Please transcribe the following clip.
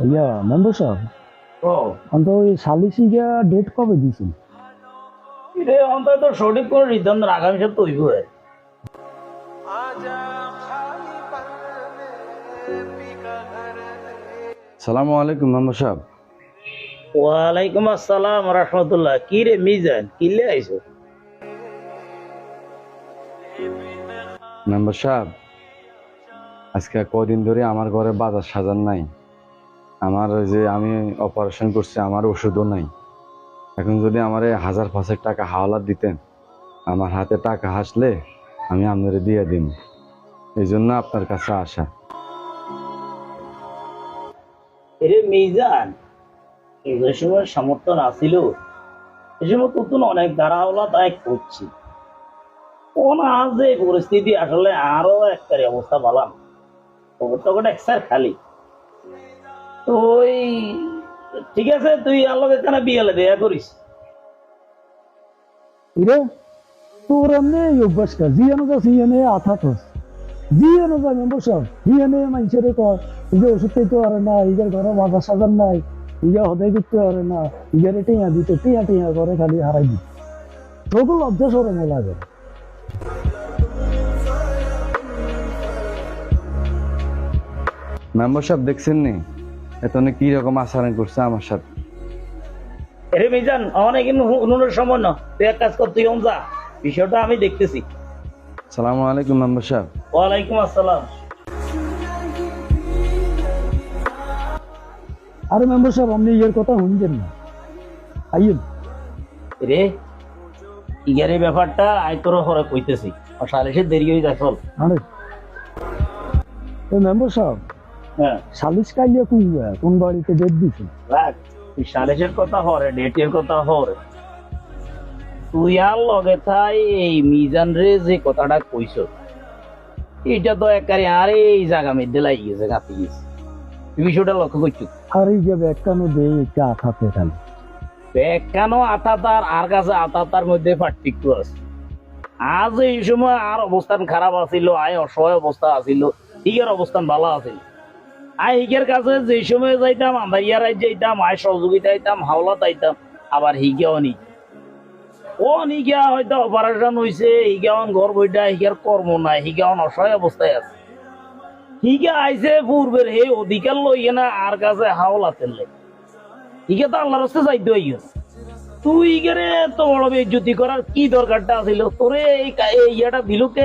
ইয়া member সাহেব ও অন্ত ওই সালিসি গিয়া ডেট কবে দিছেন? রে অন্তত সঠিক করে সিদ্ধান্ত আগামী সপ্তাহ হইব সালামু আলাইকুম মেম্বার সাহেব। ওয়ালাইকুম আসসালাম রহমতুল্লাহ। কি রে মিজান, কিলে আইছো? মেম্বার সাহেব, আজকে কদিন ধরে আমার ঘরে বাজার সাজান নাই। আমার ওই যে আমি অপারেশন করছি, আমার ওষুধও নাই। এখন যদি আমার 1000-500 টাকা হাওলাত দিতেন, আমার হাতে টাকা আসলে আমি আপনারে দিয়ে দিন। এই জন্য আপনার কাছে আসা। রে মিজান, যে সময় সমর্থন আসিল সে সময় তুতুন অনেক দাঁড়াওলা তাই করছি। কোন আজ যে পরিস্থিতি আসলে আরো একটার অবস্থা বলাম তখন একসার খালি তো ওই ঠিক আছে, তুই আল্লাহ এখানে বিয়েলে দেয়া করিস। ইরে তোর এমনি এই অভ্যাসটা জিয়ানো যা সিয়ানে আথাতস জিয়ানো যা মেম্বার সাহেব জিয়ানে মানুষের কর যে ওষুধ খাইতে পারে না, ইগের ঘরে বাজার সাজান নাই, ইগা হদাই করতে পারে না, ইগের টিয়া দিতে টিয়া টিয়া করে খালি হারাই দিত তোকে লজ্জা সরম লাগে। মেম্বার সাহেব দেখছেন নি এতনে কি রকম আচরণ করছে আমার সাথে। রে মিজান, অনেক উনুনের সময় না, তুই এক কাজ কর, তুই যা, বিষয়টা আমি দেখতেছি। সালামু আলাইকুম মেম্বার সাহেব। ওয়ালাইকুম আসসালাম। আরে মেম্বার সাহেব আপনি ইয়ের কথা শুনছেন না, আইয়েন। রে ইগারে ব্যাপারটা আয় তোর হরে কইতেছি, আর সালিশে দেরি হয়ে যায় চল। আরে মেম্বার সাহেব হ্যাঁ সালিশ কাইয়া কোন বাড়িতে ডেট দিছে? রাখ, তুই সালিশের কথা হরে, ডেটের কথা হরে, তুই আর লগে থাই এই মিজান রে যে কথাটা কইছ এটা তো একারে আরে এই জায়গা মধ্যে লাগি গেছে, গাঁথি গেছে। তুই বিষয়টা লক্ষ্য করছো? আর এই যে ব্যাগটানো দেয় একটা আথাতে খালি ব্যাগ কেন আতা তার আর কাছে আতা তার মধ্যে পার্থক্য আছে। আজ এই সময় আর অবস্থান খারাপ আছিল, আয় অসহায় অবস্থা আছিল, হিগের অবস্থান ভালো আছিল। আয় হিগের কাছে যে সময় যাইতাম আন্দাইয়া রাইজ যাইতাম, আয় সহযোগিতা আইতাম, হাওলা তাইতাম, আবার হিগেও নি ও নিগিয়া হয়তো অপারেশন হয়েছে, হিগাওন ঘর বইটা, হিগার কর্ম নাই, হিগাওন অসহায় অবস্থায় আছে। হিগা আইছে পূর্বের হে অধিকার লইয়ে না আর কাছে হাওলা তেলে হিগে তো আল্লাহর রাস্তায় যাইতে হইল। তুই গেরে এত বড় বেজ্জতি করার কি দরকারটা আছিল? তোরে এই ইয়াটা দিলকে